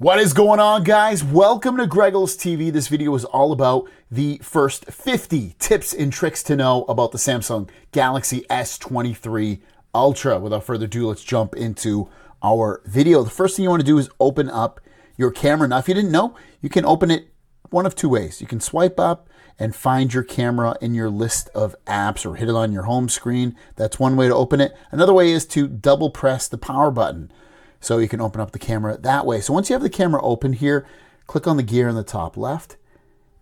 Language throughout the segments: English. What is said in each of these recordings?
What is going on, guys? Welcome to Greggles TV. This video is all about the first 50 tips and tricks to know about the Samsung Galaxy S23 Ultra. Without further ado, let's jump into our video. The first thing you want to do is open up your camera. Now, if you didn't know, you can open it one of two ways. You can swipe up and find your camera in your list of apps or hit it on your home screen. That's one way to open it. Another way is to double press the power button, so you can open up the camera that way. So once you have the camera open here, click on the gear in the top left.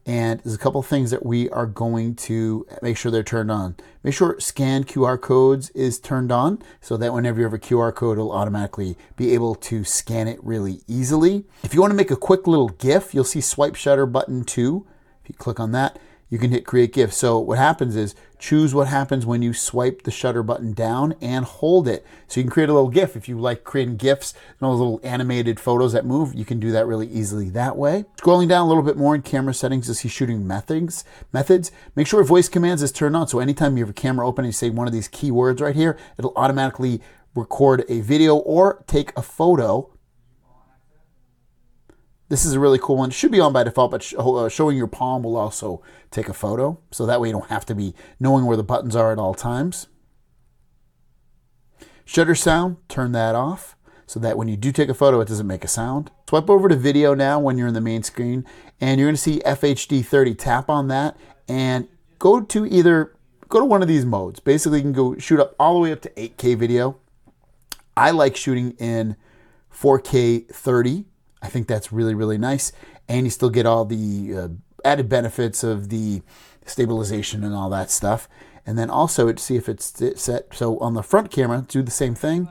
And there's a couple of things that we are going to make sure they're turned on. Make sure scan QR codes is turned on so that whenever you have a QR code, it'll automatically be able to scan it really easily. If you want to make a quick little GIF, you'll see swipe shutter button 2. If you click on that, you can hit create GIF. So what happens is choose what happens when you swipe the shutter button down and hold it. So you can create a little GIF. If you like creating GIFs and all those little animated photos that move, you can do that really easily that way. Scrolling down a little bit more in camera settings, you'll see shooting methods. Make sure voice commands is turned on. So anytime you have a camera open and you say one of these keywords right here, it'll automatically record a video or take a photo. This is a really cool one. It should be on by default, but showing your palm will also take a photo. So that way you don't have to be knowing where the buttons are at all times. Shutter sound, turn that off so that when you do take a photo, it doesn't make a sound. Swipe over to video now when you're in the main screen, and you're going to see FHD 30. Tap on that and go to one of these modes. Basically, you can go shoot up all the way up to 8K video. I like shooting in 4K 30. I think that's really, really nice. And you still get all the added benefits of the stabilization and all that stuff. And then also to see if it's set. So on the front camera, do the same thing.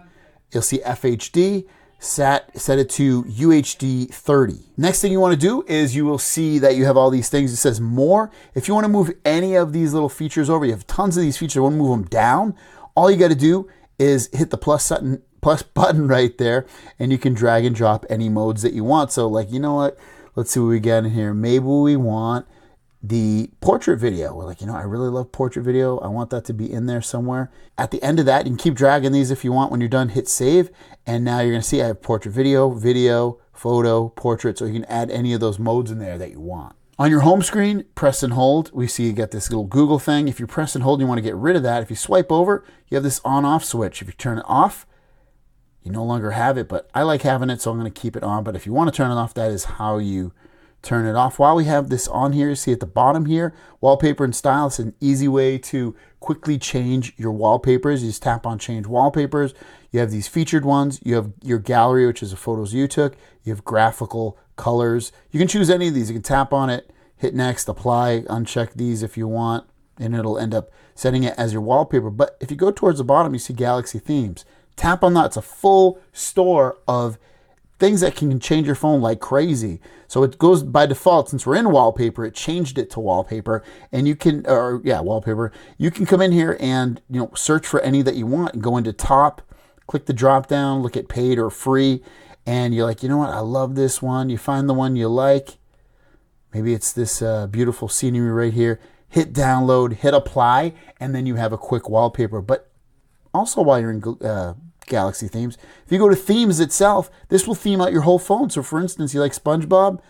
You'll see FHD, set it to UHD 30. Next thing you want to do is you will see that you have all these things. It says more. If you want to move any of these little features over, you have tons of these features. You want to move them down. All you got to do is hit the plus button right there, and you can drag and drop any modes that you want. So like, you know what? Let's see what we got in here. Maybe we want the portrait video. We're like, I really love portrait video. I want that to be in there somewhere. At the end of that, you can keep dragging these if you want. When you're done, hit save. And now you're going to see I have portrait video, photo, portrait. So you can add any of those modes in there that you want. On your home screen, press and hold. We see you get this little Google thing. If you press and hold, you want to get rid of that. If you swipe over, you have this on-off switch. If you turn it off, you no longer have it, but I like having it, so I'm going to keep it on. But if you want to turn it off, that is how you turn it off. While we have this on here, you see at the bottom here, wallpaper and style. It's an easy way to quickly change your wallpapers. You just tap on change wallpapers. You have these featured ones. You have your gallery, which is the photos you took. You have graphical colors. You can choose any of these. You can tap on it, hit next, apply, uncheck these if you want, and it'll end up setting it as your wallpaper. But if you go towards the bottom, you see Galaxy Themes. Tap on that. It's a full store of things that can change your phone like crazy. So it goes by default, since we're in wallpaper, it changed it to wallpaper. And you can, wallpaper. You can come in here and, search for any that you want and go into top, click the drop down, look at paid or free. And you're like, you know what? I love this one. You find the one you like. Maybe it's this beautiful scenery right here. Hit download, hit apply, and then you have a quick wallpaper. But also while you're in Galaxy Themes, if you go to themes itself, this will theme out your whole phone. So for instance, you like SpongeBob,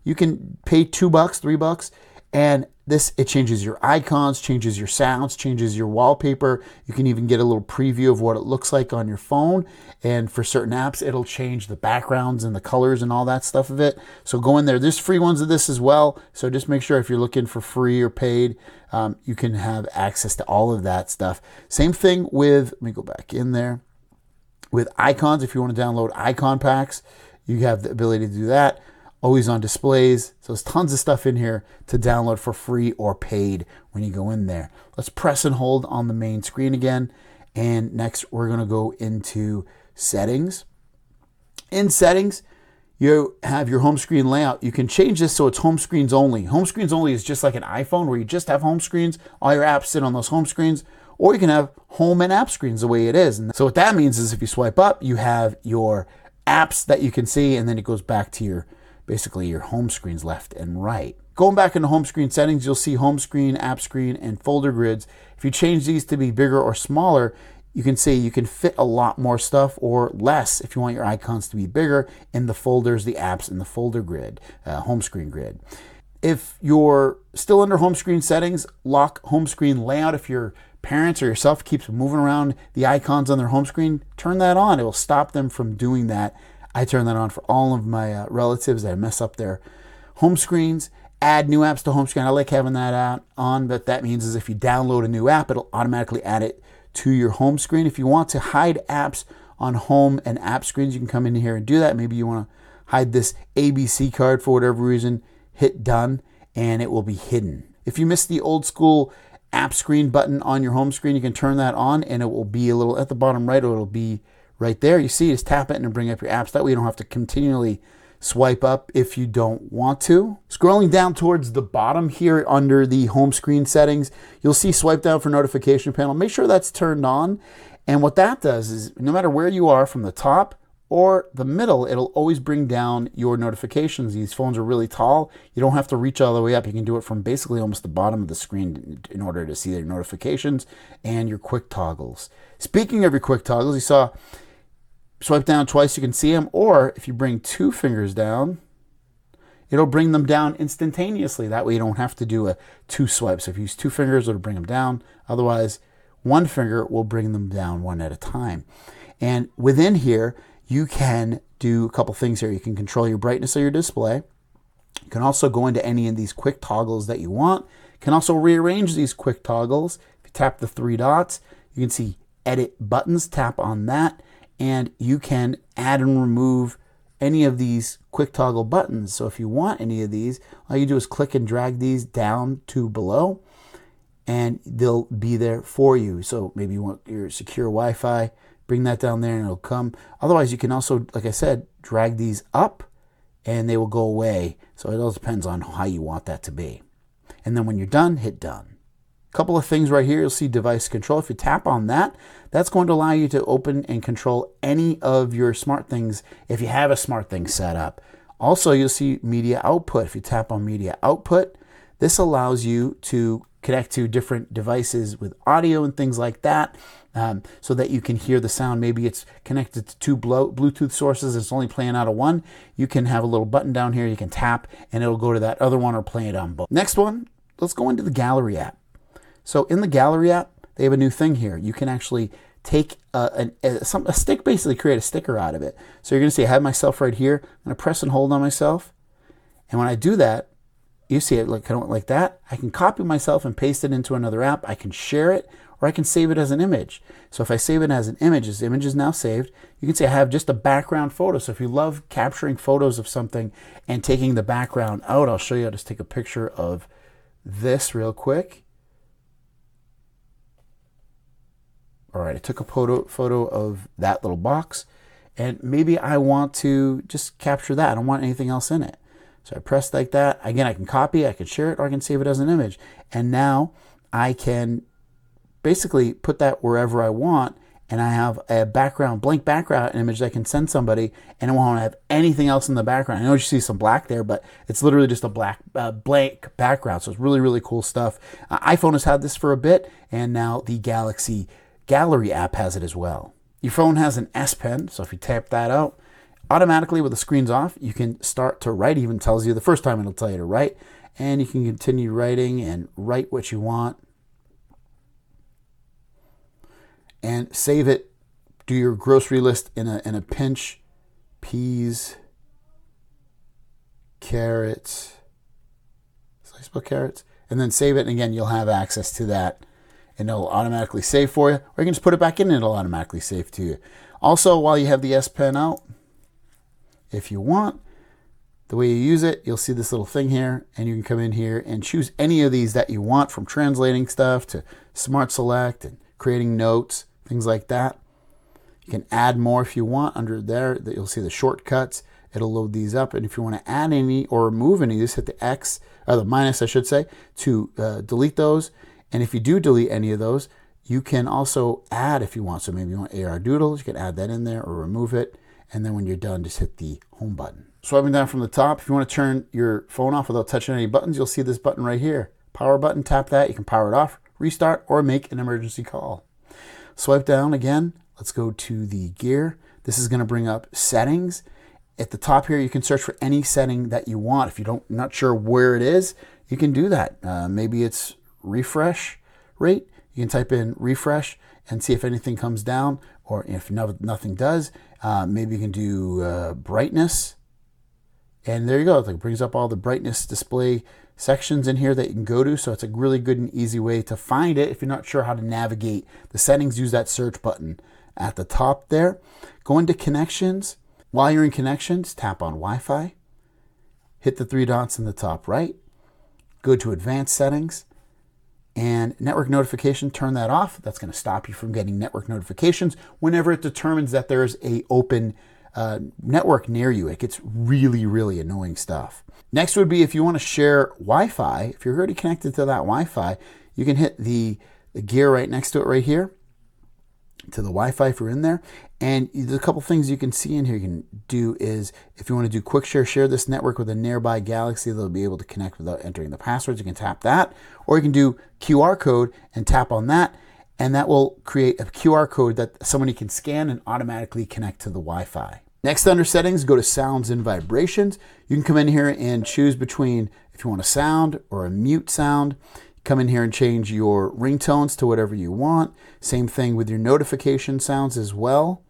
you can pay $2, $3, and it changes your icons, changes your sounds, changes your wallpaper. You can even get a little preview of what it looks like on your phone. And for certain apps, it'll change the backgrounds and the colors and all that stuff of it. So go in there. There's free ones of this as well. So just make sure if you're looking for free or paid, you can have access to all of that stuff. Same thing with, let me go back in there. With icons, if you want to download icon packs, you have the ability to do that. Always on displays. So there's tons of stuff in here to download for free or paid when you go in there. Let's press and hold on the main screen again. And next we're going to go into settings. In settings, you have your home screen layout. You can change this so it's home screens only. Home screens only is just like an iPhone where you just have home screens. All your apps sit on those home screens. Or you can have home and app screens the way it is. And so what that means is if you swipe up, you have your apps that you can see, and then it goes back to basically your home screens left and right. Going back into home screen settings, you'll see home screen, app screen, and folder grids. If you change these to be bigger or smaller, you can see you can fit a lot more stuff or less if you want your icons to be bigger in the folders, the apps, and the folder grid, home screen grid. If you're still under home screen settings, lock home screen layout. If your parents or yourself keeps moving around the icons on their home screen, turn that on. It will stop them from doing that. I turn that on for all of my relatives that mess up their home screens. Add new apps to home screen. I like having that on, but that means is if you download a new app, it'll automatically add it to your home screen. If you want to hide apps on home and app screens, you can come in here and do that. Maybe you want to hide this ABC card for whatever reason, hit done, and it will be hidden. If you miss the old school app screen button on your home screen, you can turn that on and it will be a little at the bottom right, or it'll be right there. You see, just tap it and bring up your apps. That way you don't have to continually swipe up if you don't want to. Scrolling down towards the bottom here under the home screen settings, you'll see swipe down for notification panel. Make sure that's turned on. And what that does is no matter where you are from the top or the middle, it'll always bring down your notifications. These phones are really tall. You don't have to reach all the way up. You can do it from basically almost the bottom of the screen in order to see their notifications and your quick toggles. Speaking of your quick toggles, you saw swipe down twice, you can see them, or if you bring 2 fingers down, it'll bring them down instantaneously. That way you don't have to do 2 swipes. If you use 2 fingers, it'll bring them down. Otherwise, 1 finger will bring them down one at a time. And within here, you can do a couple things here. You can control your brightness of your display. You can also go into any of these quick toggles that you want. You can also rearrange these quick toggles. If you tap the 3 dots, you can see edit buttons. Tap on that. And you can add and remove any of these quick toggle buttons. So if you want any of these, all you do is click and drag these down to below and they'll be there for you. So maybe you want your secure Wi-Fi, bring that down there and it'll come. Otherwise, you can also, like I said, drag these up and they will go away. So it all depends on how you want that to be. And then when you're done, hit done. Couple of things right here. You'll see device control. If you tap on that, that's going to allow you to open and control any of your smart things if you have a smart thing set up. Also, you'll see media output. If you tap on media output, this allows you to connect to different devices with audio and things like that, so that you can hear the sound. Maybe it's connected to 2 Bluetooth sources. It's only playing out of one. You can have a little button down here. You can tap and it'll go to that other one or play it on both. Next one, let's go into the gallery app. So in the gallery app, they have a new thing here. You can actually take a stick, basically create a sticker out of it. So you're going to see I have myself right here. I'm going to press and hold on myself. And when I do that, you see it kind of like that. I can copy myself and paste it into another app. I can share it or I can save it as an image. So if I save it as an image, this image is now saved. You can say I have just a background photo. So if you love capturing photos of something and taking the background out, I'll show you how to take a picture of this real quick. All right, I took a photo of that little box, and maybe I want to just capture that. I don't want anything else in it. So I press like that. Again, I can copy, I can share it, or I can save it as an image. And now I can basically put that wherever I want, and I have a blank background image that I can send somebody, and I won't have anything else in the background. I know you see some black there, but it's literally just a blank background. So it's really, really cool stuff. iPhone has had this for a bit, and now the Galaxy Gallery app has it as well. Your phone has an S Pen, so if you tap that out, automatically with the screens off, you can start to write. It even tells you the first time it'll tell you to write, and you can continue writing and write what you want. And save it. Do your grocery list in a pinch. Peas, carrots, slice of carrots, and then save it. And again, you'll have access to that. And it'll automatically save for you, or you can just put it back in and it'll automatically save to you. Also, while you have the S Pen out, if you want, the way you use it, you'll see this little thing here, and you can come in here and choose any of these that you want, from translating stuff to Smart Select and creating notes, things like that. You can add more if you want under there. That you'll see the shortcuts. It'll load these up, and if you want to add any or remove any, just hit the X, or the minus, I should say, to delete those. And if you do delete any of those, you can also add if you want. So maybe you want AR Doodles, you can add that in there or remove it. And then when you're done, just hit the home button. Swiping down from the top, if you want to turn your phone off without touching any buttons, you'll see this button right here. Power button, tap that, you can power it off, restart, or make an emergency call. Swipe down again. Let's go to the gear. This is going to bring up settings. At the top here, you can search for any setting that you want. If you're not sure where it is, you can do that. Maybe it's refresh rate. You can type in refresh and see if anything comes down, or if nothing does. Maybe you can do brightness. And there you go. It brings up all the brightness display sections in here that you can go to. So it's a really good and easy way to find it. If you're not sure how to navigate the settings, use that search button at the top there. Go into connections. While you're in connections, tap on Wi-Fi. Hit the three dots in the top right. Go to advanced settings. And network notification, turn that off. That's going to stop you from getting network notifications whenever it determines that there's a open network near you. It gets really, really annoying stuff. Next would be if you want to share Wi-Fi. If you're already connected to that Wi-Fi, you can hit the gear right next to it right here, to the Wi-Fi if you're in there. And there's a couple things you can see in here you can do is, if you want to do quick share this network with a nearby galaxy, they'll be able to connect without entering the passwords. You can tap that, or you can do QR code and tap on that, and that will create a QR code that somebody can scan and automatically connect to the Wi-Fi. Next, under settings, go to sounds and vibrations. You can come in here and choose between if you want a sound or a mute sound. Come in here and change your ringtones to whatever you want. Same thing with your notification sounds as well.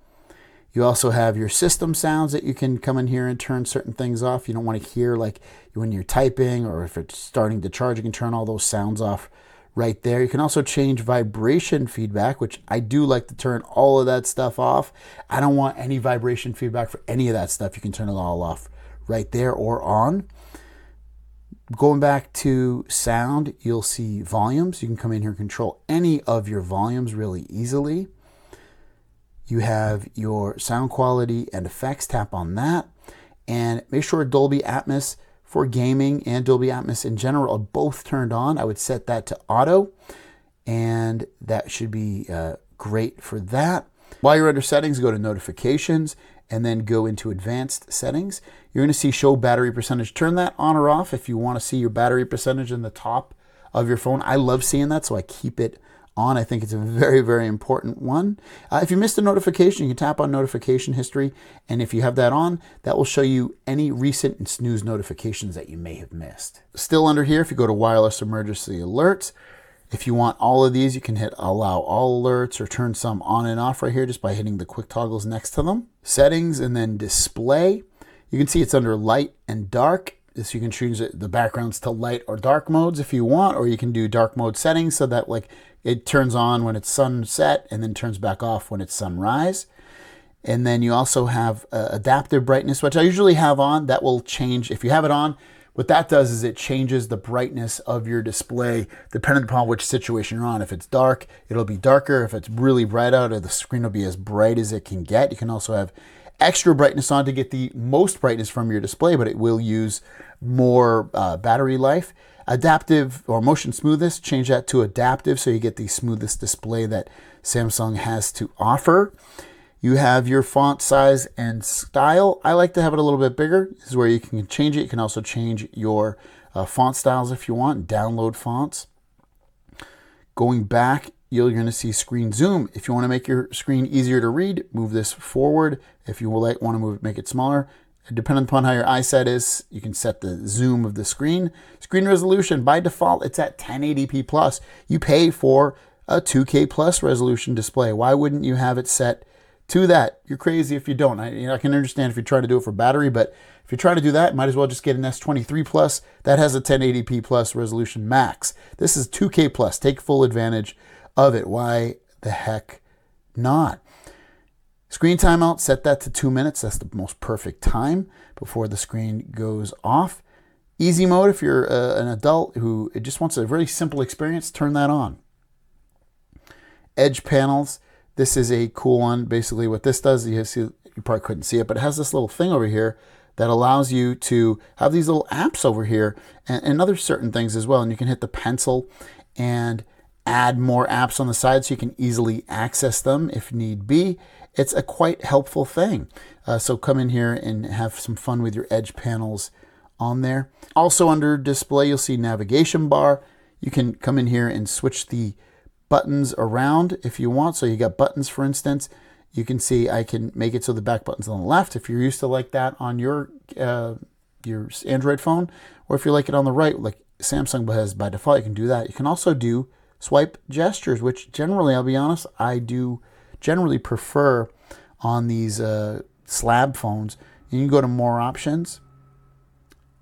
You also have your system sounds that you can come in here and turn certain things off. You don't want to hear like when you're typing, or if it's starting to charge, you can turn all those sounds off right there. You can also change vibration feedback, which I do like to turn all of that stuff off. I don't want any vibration feedback for any of that stuff. You can turn it all off right there or on. Going back to sound, you'll see volumes. You can come in here and control any of your volumes really easily. You have your sound quality and effects. Tap on that. And make sure Dolby Atmos for gaming and Dolby Atmos in general are both turned on. I would set that to auto, and that should be great for that. While you're under settings, go to notifications and then go into advanced settings. You're going to see show battery percentage. Turn that on or off if you want to see your battery percentage in the top of your phone. I love seeing that, so I keep it on. I think it's a very, very important one. If you missed a notification, you can tap on notification history, and if you have that on, that will show you any recent and snooze notifications that you may have missed. Still under here, if you go to wireless emergency alerts, if you want all of these, you can hit allow all alerts or turn some on and off right here just by hitting the quick toggles next to them. Settings and then display. You can see it's under light and dark. So you can choose the backgrounds to light or dark modes if you want, or you can do dark mode settings so that like it turns on when it's sunset and then turns back off when it's sunrise. And then you also have adaptive brightness, which I usually have on. That will change if you have it on. What that does is it changes the brightness of your display depending upon which situation you're on. If it's dark, it'll be darker. If it's really bright out, the screen will be as bright as it can get. You can also have extra brightness on to get the most brightness from your display, but it will use more battery life. Adaptive or motion smoothness, change that to adaptive so you get the smoothest display that Samsung has to offer. You have your font size and style. I like to have it a little bit bigger. This is where you can change it. You can also change your font styles if you want, download fonts. Going back, you're going to see screen zoom. If you want to make your screen easier to read, move this forward. If you want to make it smaller, depending upon how your eyesight is, you can set the zoom of the screen. Screen resolution, by default, it's at 1080p plus. You pay for a 2K plus resolution display. Why wouldn't you have it set to that? You're crazy if you don't. I can understand if you're trying to do it for battery, but if you're trying to do that, might as well just get an S23 Plus. That has a 1080p plus resolution max. This is 2K plus. Take full advantage of it. Why the heck not? Screen timeout, set that to 2 minutes. That's the most perfect time before the screen goes off. Easy mode, if you're an adult who just wants a very simple experience, turn that on. Edge panels. This is a cool one. Basically what this does, you probably couldn't see it, but it has this little thing over here that allows you to have these little apps over here and other certain things as well. And you can hit the pencil and add more apps on the side so you can easily access them if need be. It's a quite helpful thing. So come in here and have some fun with your edge panels on there. Also under display, you'll see navigation bar. You can come in here and switch the buttons around if you want. So you got buttons, for instance. You can see I can make it so the back button's on the left if you're used to like that on your Android phone, or if you like it on the right, like Samsung has by default, you can do that. You can also do swipe gestures, which generally, I'll be honest, I do generally prefer on these slab phones. And you can go to more options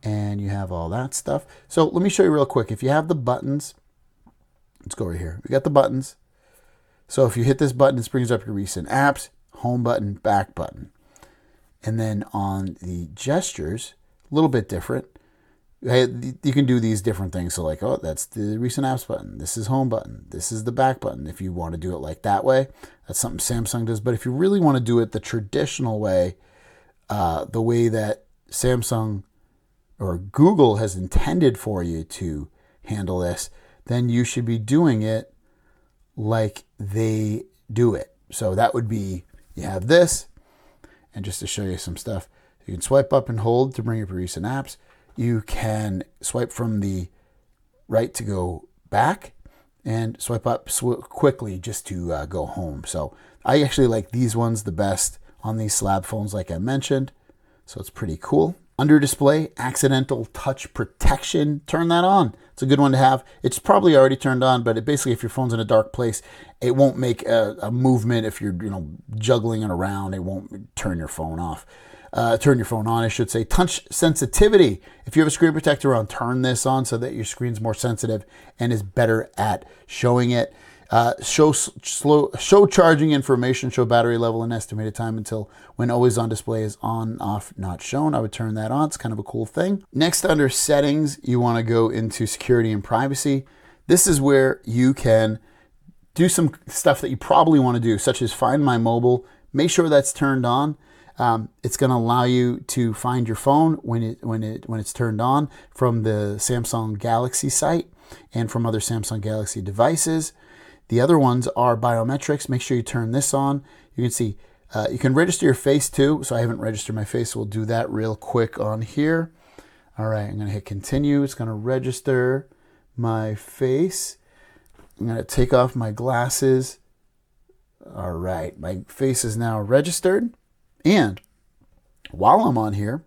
and you have all that stuff. So let me show you real quick. If you have the buttons, let's go right here. We got the buttons. So if you hit this button, this brings up your recent apps, home button, back button. And then on the gestures, a little bit different. You can do these different things. So like, oh, that's the recent apps button. This is home button. This is the back button. If you want to do it like that way, that's something Samsung does. But if you really want to do it the traditional way, the way that Samsung or Google has intended for you to handle this, then you should be doing it like they do it. So that would be, you have this, and just to show you some stuff, you can swipe up and hold to bring up your recent apps. You can swipe from the right to go back and swipe up quickly just to go home. So I actually like these ones the best on these slab phones like I mentioned. So it's pretty cool. Under display, accidental touch protection, turn that on. It's a good one to have. It's probably already turned on, but basically if your phone's in a dark place, it won't make a movement. If you're juggling it around, it won't turn your phone off. Turn your phone on, I should say. Touch sensitivity. If you have a screen protector on, turn this on so that your screen's more sensitive and is better at showing it. Show charging information, show battery level and estimated time until when always on display is on, off, not shown. I would turn that on. It's kind of a cool thing. Next, under settings, you want to go into security and privacy. This is where you can do some stuff that you probably want to do, such as find my mobile. Make sure that's turned on. It's going to allow you to find your phone when it's turned on from the Samsung Galaxy site and from other Samsung Galaxy devices. The other ones are biometrics. Make sure you turn this on. You can see you can register your face too. So I haven't registered my face. So we'll do that real quick on here. All right, I'm going to hit continue. It's going to register my face. I'm going to take off my glasses. All right, my face is now registered. And while I'm on here,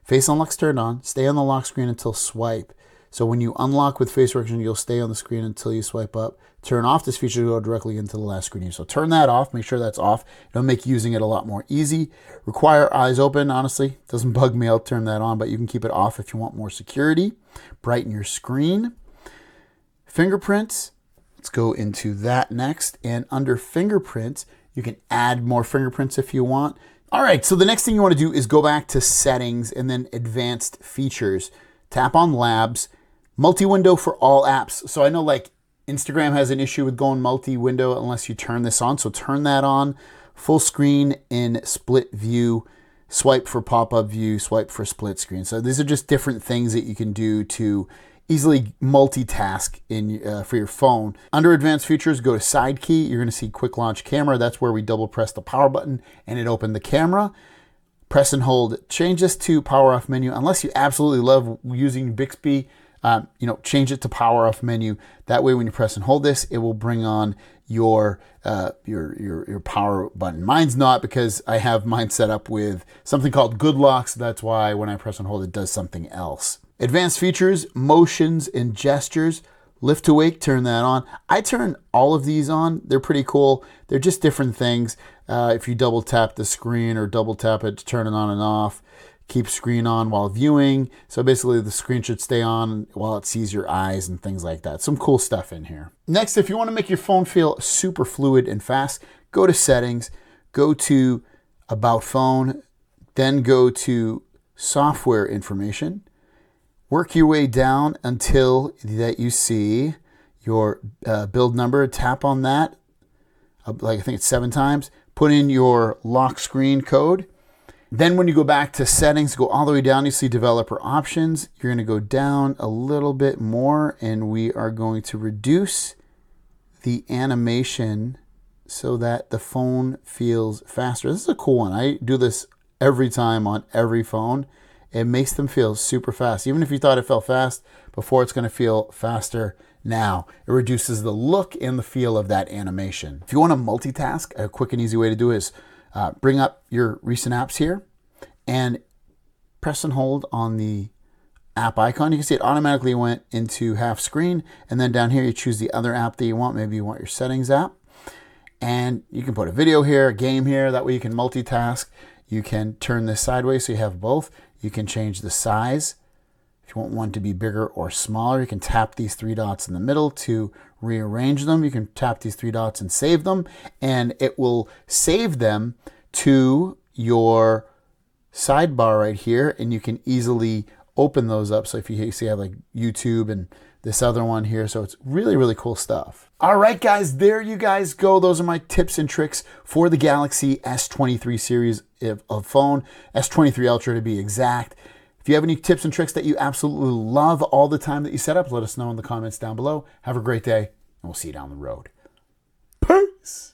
face unlock's turned on. Stay on the lock screen until swipe. So when you unlock with face recognition, you'll stay on the screen until you swipe up. Turn off this feature to go directly into the last screen. So turn that off. Make sure that's off. It'll make using it a lot more easy. Require eyes open, honestly. Doesn't bug me. I'll turn that on, but you can keep it off if you want more security. Brighten your screen. Fingerprints. Let's go into that next. And under fingerprints, you can add more fingerprints if you want. All right, so the next thing you want to do is go back to settings and then advanced features. Tap on labs, multi-window for all apps. So I know like Instagram has an issue with going multi-window unless you turn this on. So turn that on. Full screen in split view, swipe for pop-up view, swipe for split screen. So these are just different things that you can do to easily multitask in for your phone. Under advanced features, go to side key. You're going to see quick launch camera. That's where we double press the power button and it opened the camera. Press and hold. Change this to power off menu. Unless you absolutely love using Bixby, change it to power off menu. That way, when you press and hold this, it will bring on your power button. Mine's not, because I have mine set up with something called Good Lock. So that's why when I press and hold, it does something else. Advanced features, motions and gestures. Lift to wake, turn that on. I turn all of these on. They're pretty cool. They're just different things. If you double tap the screen or double tap it to turn it on and off, keep screen on while viewing. So basically the screen should stay on while it sees your eyes and things like that. Some cool stuff in here. Next, if you want to make your phone feel super fluid and fast, go to settings, go to about phone, then go to software information. Work your way down until that you see your build number. Tap on that, like I think it's 7 times. Put in your lock screen code. Then when you go back to settings, go all the way down, you see developer options. You're going to go down a little bit more and we are going to reduce the animation so that the phone feels faster. This is a cool one. I do this every time on every phone. it makes them feel super fast. Even if you thought it felt fast before, it's going to feel faster now. It reduces the look and the feel of that animation. If you want to multitask, a quick and easy way to do it is bring up your recent apps here and press and hold on the app icon. You can see it automatically went into half screen, and then down here you choose the other app that you want. Maybe you want your settings app, and you can put a video here, a game here. That way you can multitask. You can turn this sideways so you have both. You can change the size. If you want one to be bigger or smaller, you can tap these three dots in the middle to rearrange them. You can tap these three dots and save them, and it will save them to your sidebar right here, and you can easily open those up. So if you see, I have like YouTube and this other one here. So it's really, really cool stuff. All right, guys, there you guys go. Those are my tips and tricks for the Galaxy S23 series of phone, S23 Ultra to be exact. If you have any tips and tricks that you absolutely love all the time that you set up, let us know in the comments down below. Have a great day, and we'll see you down the road. Peace.